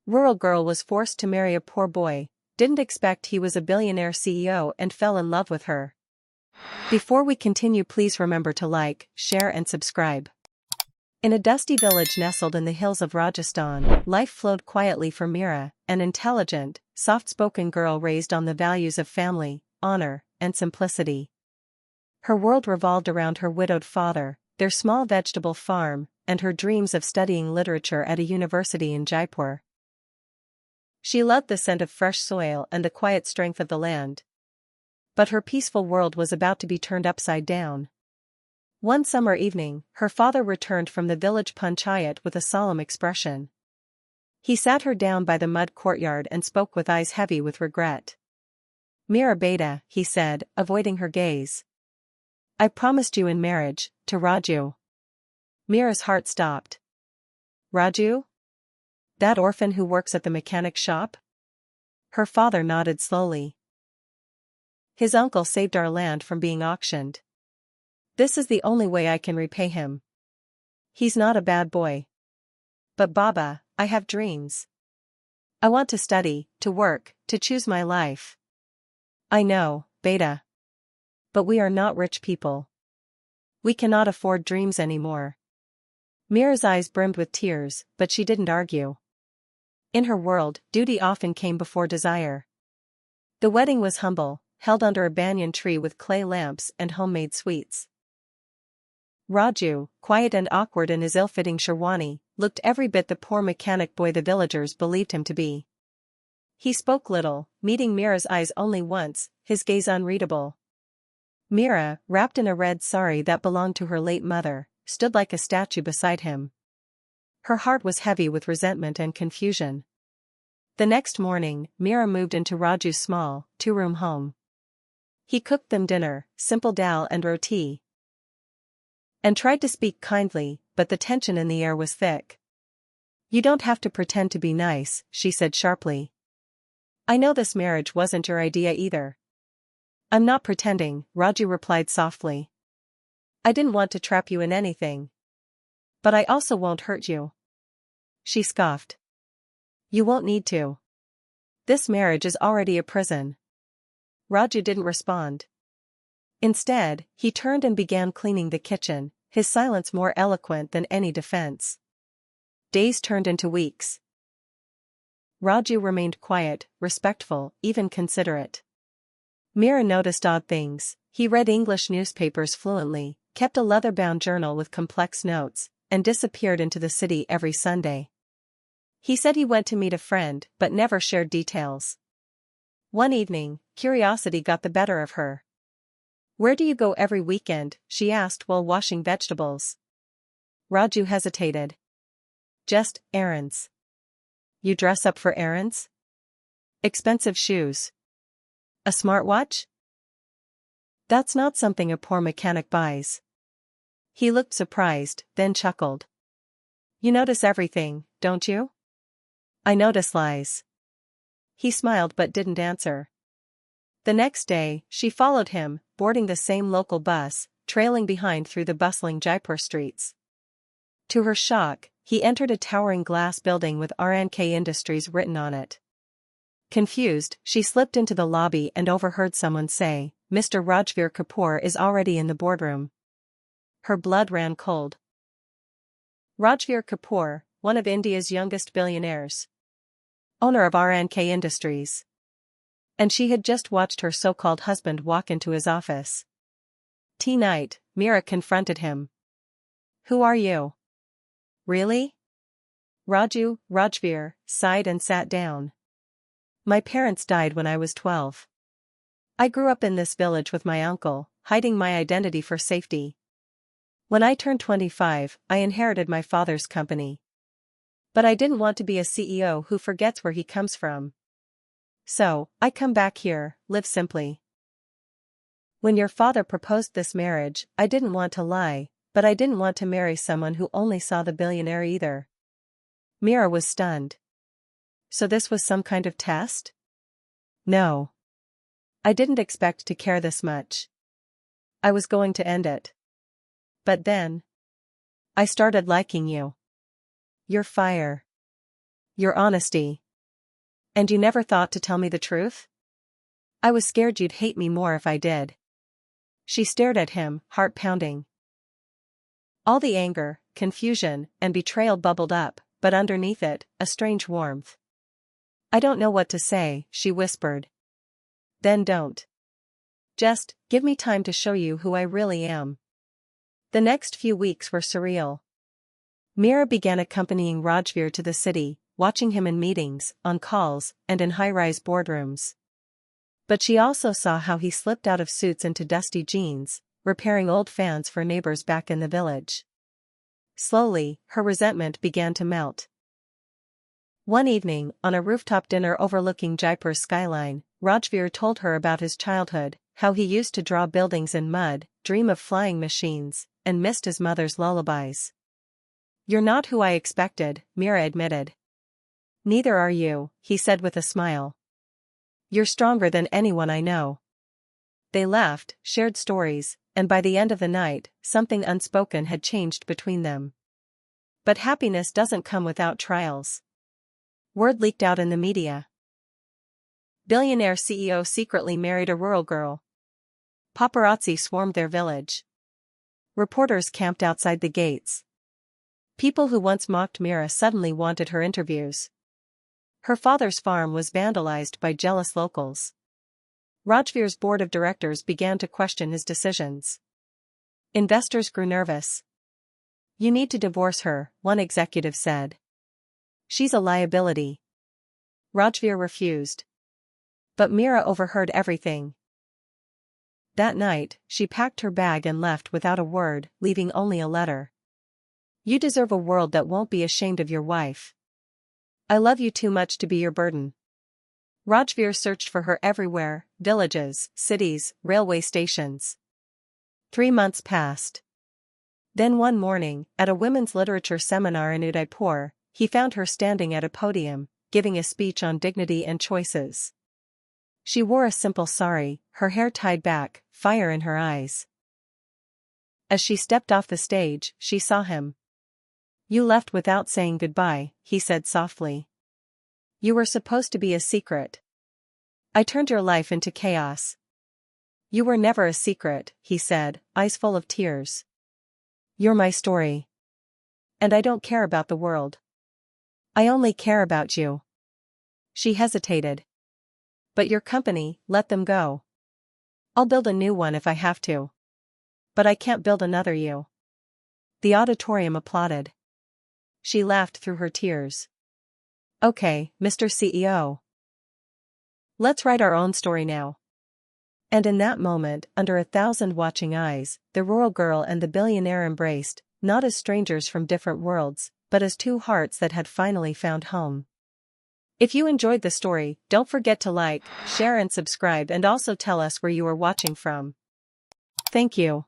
Rural girl was forced to marry a poor boy, didn't expect he was a billionaire CEO and fell in love with her. Before we continue, please remember to like, share and subscribe. In a dusty village nestled in the hills of Rajasthan, life flowed quietly for Meera, an intelligent, soft-spoken girl raised on the values of family, honor, and simplicity. Her world revolved around her widowed father, their small vegetable farm, and her dreams of studying literature at a university in Jaipur. She loved the scent of fresh soil and the quiet strength of the land. But her peaceful world was about to be turned upside down. One summer evening, her father returned from the village panchayat with a solemn expression. He sat her down by the mud courtyard and spoke with eyes heavy with regret. "Meera beta," he said, avoiding her gaze. "I promised you in marriage, to Raju." Meera's heart stopped. "Raju? That orphan who works at the mechanic shop?" Her father nodded slowly. "His uncle saved our land from being auctioned. This is the only way I can repay him. He's not a bad boy. But Baba, I have dreams. I want to study, to work, to choose my life." "I know, beta. But we are not rich people. We cannot afford dreams anymore." Meera's eyes brimmed with tears, but she didn't argue. In her world, duty often came before desire. The wedding was humble, held under a banyan tree with clay lamps and homemade sweets. Raju, quiet and awkward in his ill-fitting sherwani, looked every bit the poor mechanic boy the villagers believed him to be. He spoke little, meeting Meera's eyes only once, his gaze unreadable. Meera, wrapped in a red sari that belonged to her late mother, stood like a statue beside him. Her heart was heavy with resentment and confusion. The next morning, Meera moved into Raju's small, two-room home. He cooked them dinner, simple dal and roti, and tried to speak kindly, but the tension in the air was thick. "You don't have to pretend to be nice," she said sharply. "I know this marriage wasn't your idea either." "I'm not pretending," Raju replied softly. "I didn't want to trap you in anything. But I also won't hurt you." She scoffed. "You won't need to. This marriage is already a prison." Raju didn't respond. Instead, he turned and began cleaning the kitchen, his silence more eloquent than any defense. Days turned into weeks. Raju remained quiet, respectful, even considerate. Meera noticed odd things. He read English newspapers fluently, kept a leather-bound journal with complex notes, and disappeared into the city every Sunday. He said he went to meet a friend but never shared details. One evening, curiosity got the better of her. "Where do you go every weekend?" she asked while washing vegetables. Raju hesitated. "Just errands." "You dress up for errands? Expensive shoes? A smartwatch?" "That's not something a poor mechanic buys." He looked surprised, then chuckled. "You notice everything, don't you?" "I notice lies." He smiled but didn't answer. The next day, she followed him, boarding the same local bus, trailing behind through the bustling Jaipur streets. To her shock, he entered a towering glass building with RNK Industries written on it. Confused, she slipped into the lobby and overheard someone say, "Mr. Rajveer Kapoor is already in the boardroom." Her blood ran cold. Rajveer Kapoor, one of India's youngest billionaires. Owner of RNK Industries. And she had just watched her so-called husband walk into his office. Tea night, Meera confronted him. "Who are you?" "Really?" Rajveer, sighed and sat down. "My parents died when I was 12. I grew up in this village with my uncle, hiding my identity for safety. When I turned 25, I inherited my father's company. But I didn't want to be a CEO who forgets where he comes from. So, I come back here, live simply. When your father proposed this marriage, I didn't want to lie, but I didn't want to marry someone who only saw the billionaire either." Meera was stunned. "So this was some kind of test?" "No. I didn't expect to care this much. I was going to end it. But then, I started liking you. Your fire. Your honesty. And you never thought to tell me the truth? I was scared you'd hate me more if I did. She stared at him, heart pounding. All the anger, confusion, and betrayal bubbled up, but underneath it, a strange warmth. I don't know what to say, she whispered. Then don't. Just, give me time to show you who I really am. The next few weeks were surreal. Meera began accompanying Rajveer to the city, watching him in meetings, on calls, and in high-rise boardrooms. But she also saw how he slipped out of suits into dusty jeans, repairing old fans for neighbors back in the village. Slowly, her resentment began to melt. One evening, on a rooftop dinner overlooking Jaipur's skyline, Rajveer told her about his childhood, how he used to draw buildings in mud, dream of flying machines, and missed his mother's lullabies. You're not who I expected, Meera admitted. Neither are you, he said with a smile. You're stronger than anyone I know. They laughed, shared stories, and by the end of the night, something unspoken had changed between them. But happiness doesn't come without trials. Word leaked out in the media. Billionaire CEO secretly married a rural girl. Paparazzi swarmed their village. Reporters camped outside the gates. People who once mocked Meera suddenly wanted her interviews. Her father's farm was vandalized by jealous locals. Rajveer's board of directors began to question his decisions. Investors grew nervous. You need to divorce her, one executive said. She's a liability. Rajveer refused. But Meera overheard everything. That night, she packed her bag and left without a word, leaving only a letter. You deserve a world that won't be ashamed of your wife. I love you too much to be your burden. Rajveer searched for her everywhere, villages, cities, railway stations. 3 months passed. Then one morning, at a women's literature seminar in Udaipur, he found her standing at a podium, giving a speech on dignity and choices. She wore a simple sari, her hair tied back, fire in her eyes. As she stepped off the stage, she saw him. You left without saying goodbye, he said softly. You were supposed to be a secret. I turned your life into chaos. You were never a secret, he said, eyes full of tears. You're my story. And I don't care about the world. I only care about you. She hesitated. But your company, let them go. I'll build a new one if I have to. But I can't build another you. The auditorium applauded. She laughed through her tears. Okay, Mr. CEO. Let's write our own story now. And in that moment, under 1,000 watching eyes, the rural girl and the billionaire embraced, not as strangers from different worlds, but as two hearts that had finally found home. If you enjoyed the story, don't forget to like, share and subscribe, and also tell us where you are watching from. Thank you.